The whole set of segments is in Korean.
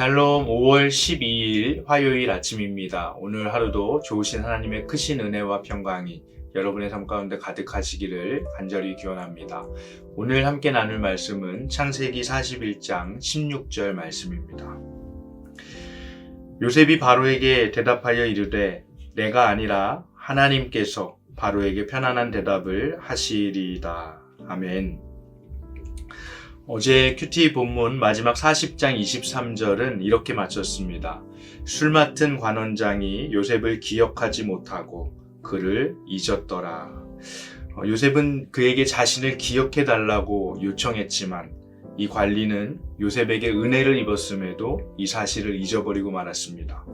샬롬 5월 12일 화요일 아침입니다. 오늘 하루도 좋으신 하나님의 크신 은혜와 평강이 여러분의 삶 가운데 가득하시기를 간절히 기원합니다. 오늘 함께 나눌 말씀은 창세기 41장 16절 말씀입니다. 요셉이 바로에게 대답하여 이르되 내가 아니라 하나님께서 바로에게 편안한 대답을 하시리이다. 아멘. 어제 큐티 본문 마지막 40장 23절은 이렇게 마쳤습니다. 술 맡은 관원장이 요셉을 기억하지 못하고 그를 잊었더라. 요셉은 그에게 자신을 기억해 달라고 요청했지만 이 관리는 요셉에게 은혜를 입었음에도 이 사실을 잊어버리고 말았습니다.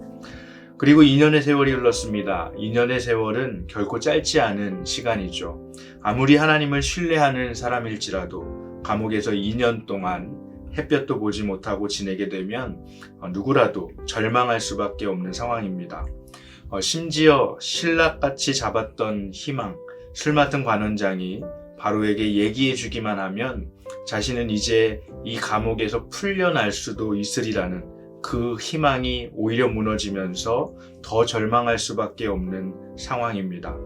그리고 2년의 세월이 흘렀습니다. 2년의 세월은 결코 짧지 않은 시간이죠. 아무리 하나님을 신뢰하는 사람일지라도 감옥에서 2년 동안 햇볕도 보지 못하고 지내게 되면 누구라도 절망할 수밖에 없는 상황입니다. 심지어 신락같이 잡았던 희망, 술 맡은 관원장이 바로에게 얘기해 주기만 하면 자신은 이제 이 감옥에서 풀려날 수도 있으리라는 그 희망이 오히려 무너지면서 더 절망할 수밖에 없는 상황입니다.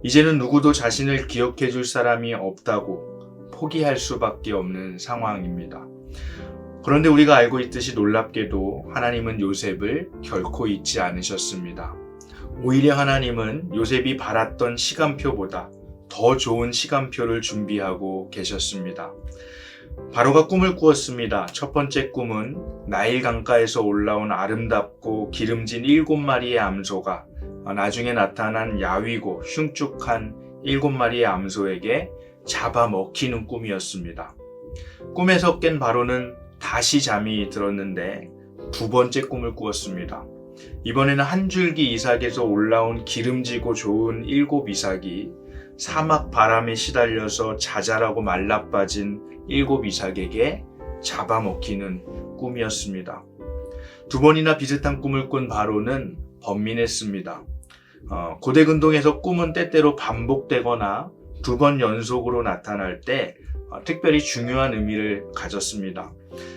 이제는 누구도 자신을 기억해 줄 사람이 없다고 포기할 수밖에 없는 상황입니다. 그런데 우리가 알고 있듯이 놀랍게도 하나님은 요셉을 결코 잊지 않으셨습니다. 오히려 하나님은 요셉이 바랐던 시간표보다 더 좋은 시간표를 준비하고 계셨습니다. 바로가 꿈을 꾸었습니다. 첫 번째 꿈은 나일 강가에서 올라온 아름답고 기름진 7마리의 암소가 나중에 나타난 야위고 흉측한 7마리의 암소에게 잡아먹히는 꿈이었습니다. 꿈에서 깬 바로는 다시 잠이 들었는데 두 번째 꿈을 꾸었습니다. 이번에는 한 줄기 이삭에서 올라온 기름지고 좋은 7 이삭이 사막 바람에 시달려서 자잘하고 말라빠진 7 이삭에게 잡아먹히는 꿈이었습니다. 두 번이나 비슷한 꿈을 꾼 바로는 번민했습니다. 고대 근동에서 꿈은 때때로 반복되거나 2번 연속으로 나타날 때 특별히 중요한 의미를 가졌습니다.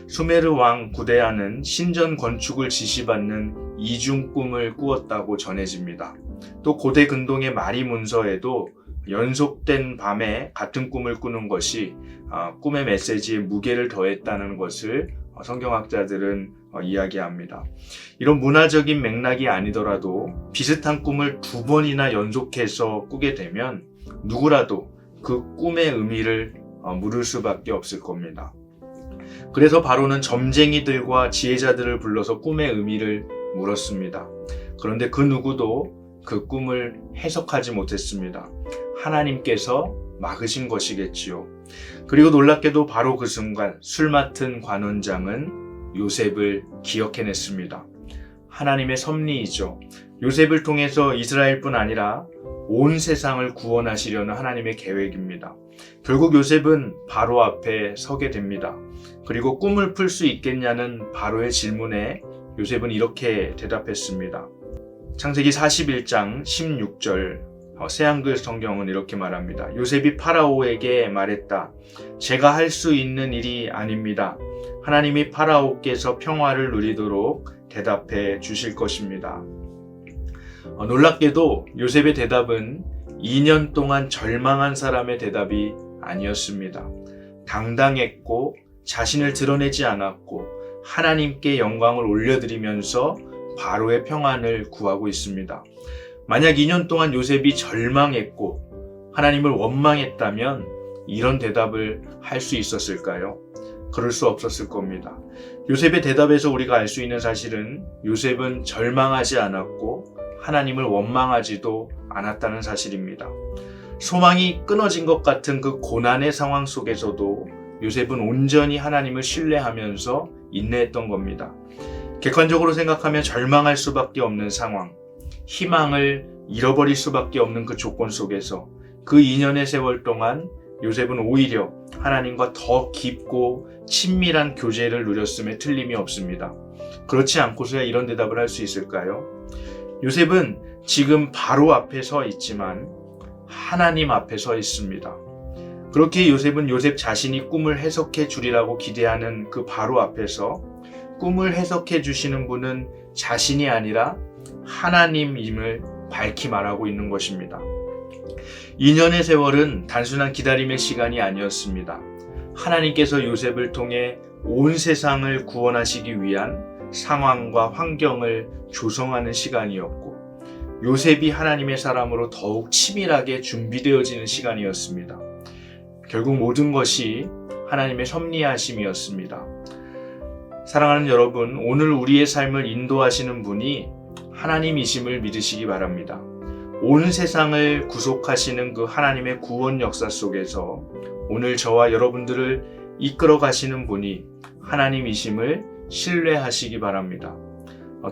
수메르 왕 구데아는 신전 건축을 지시받는 이중 꿈을 꾸었다고 전해집니다. 또 고대 근동의 마리 문서에도 연속된 밤에 같은 꿈을 꾸는 것이 꿈의 메시지에 무게를 더했다는 것을 성경학자들은 이야기합니다. 이런 문화적인 맥락이 아니더라도 비슷한 꿈을 2번이나 연속해서 꾸게 되면 누구라도 그 꿈의 의미를 물을 수밖에 없을 겁니다. 그래서 바로는 점쟁이들과 지혜자들을 불러서 꿈의 의미를 물었습니다. 그런데 그 누구도 그 꿈을 해석하지 못했습니다. 하나님께서 막으신 것이겠지요. 그리고 놀랍게도 바로 그 순간 술 맡은 관원장은 요셉을 기억해냈습니다. 하나님의 섭리이죠. 요셉을 통해서 이스라엘뿐 아니라 온 세상을 구원하시려는 하나님의 계획입니다. 결국 요셉은 바로 앞에 서게 됩니다. 그리고 꿈을 풀 수 있겠냐는 바로의 질문에 요셉은 이렇게 대답했습니다. 창세기 41장 16절 새한글 성경은 이렇게 말합니다. 요셉이 파라오에게 말했다. 제가 할 수 있는 일이 아닙니다. 하나님이 파라오께서 평화를 누리도록 대답해 주실 것입니다. 놀랍게도 요셉의 대답은 2년 동안 절망한 사람의 대답이 아니었습니다. 당당했고 자신을 드러내지 않았고 하나님께 영광을 올려드리면서 바로의 평안을 구하고 있습니다. 만약 2년 동안 요셉이 절망했고 하나님을 원망했다면 이런 대답을 할 수 있었을까요? 그럴 수 없었을 겁니다. 요셉의 대답에서 우리가 알 수 있는 사실은 요셉은 절망하지 않았고 하나님을 원망하지도 않았다는 사실입니다. 소망이 끊어진 것 같은 그 고난의 상황 속에서도 요셉은 온전히 하나님을 신뢰하면서 인내했던 겁니다. 객관적으로 생각하면 절망할 수밖에 없는 상황, 희망을 잃어버릴 수밖에 없는 그 조건 속에서 그 2년의 세월 동안 요셉은 오히려 하나님과 더 깊고 친밀한 교제를 누렸음에 틀림이 없습니다. 그렇지 않고서야 이런 대답을 할 수 있을까요? 요셉은 지금 바로 앞에 서 있지만 하나님 앞에 서 있습니다. 그렇게 요셉은 요셉 자신이 꿈을 해석해 주리라고 기대하는 그 바로 앞에서 꿈을 해석해 주시는 분은 자신이 아니라 하나님임을 밝히 말하고 있는 것입니다. 2년의 세월은 단순한 기다림의 시간이 아니었습니다. 하나님께서 요셉을 통해 온 세상을 구원하시기 위한 상황과 환경을 조성하는 시간이었고, 요셉이 하나님의 사람으로 더욱 치밀하게 준비되어지는 시간이었습니다. 결국 모든 것이 하나님의 섭리하심이었습니다. 사랑하는 여러분, 오늘 우리의 삶을 인도하시는 분이 하나님이심을 믿으시기 바랍니다. 온 세상을 구속하시는 그 하나님의 구원 역사 속에서 오늘 저와 여러분들을 이끌어 가시는 분이 하나님이심을 신뢰하시기 바랍니다.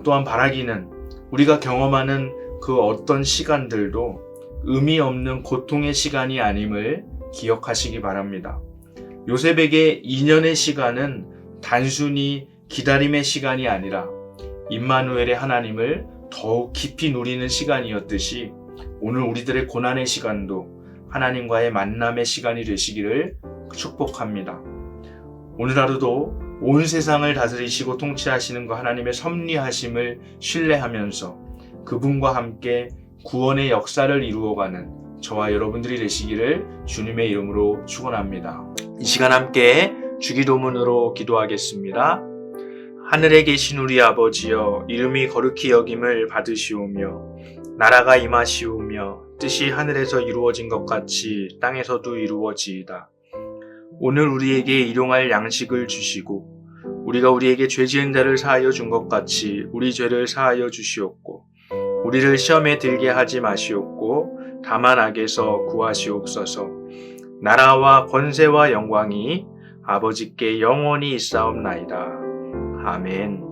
또한 바라기는 우리가 경험하는 그 어떤 시간들도 의미 없는 고통의 시간이 아님을 기억하시기 바랍니다. 요셉에게 2년의 시간은 단순히 기다림의 시간이 아니라 임마누엘의 하나님을 더욱 깊이 누리는 시간이었듯이 오늘 우리들의 고난의 시간도 하나님과의 만남의 시간이 되시기를 축복합니다. 오늘 하루도 온 세상을 다스리시고 통치하시는 그 하나님의 섭리하심을 신뢰하면서 그분과 함께 구원의 역사를 이루어가는 저와 여러분들이 되시기를 주님의 이름으로 축원합니다. 이 시간 함께 주기도문으로 기도하겠습니다. 하늘에 계신 우리 아버지여, 이름이 거룩히 여김을 받으시오며 나라가 임하시오며 뜻이 하늘에서 이루어진 것 같이 땅에서도 이루어지이다. 오늘 우리에게 일용할 양식을 주시고 우리가 우리에게 죄 지은 자를 사하여 준 것 같이 우리 죄를 사하여 주시옵고 우리를 시험에 들게 하지 마시옵고 다만 악에서 구하시옵소서. 나라와 권세와 영광이 아버지께 영원히 있사옵나이다. 아멘.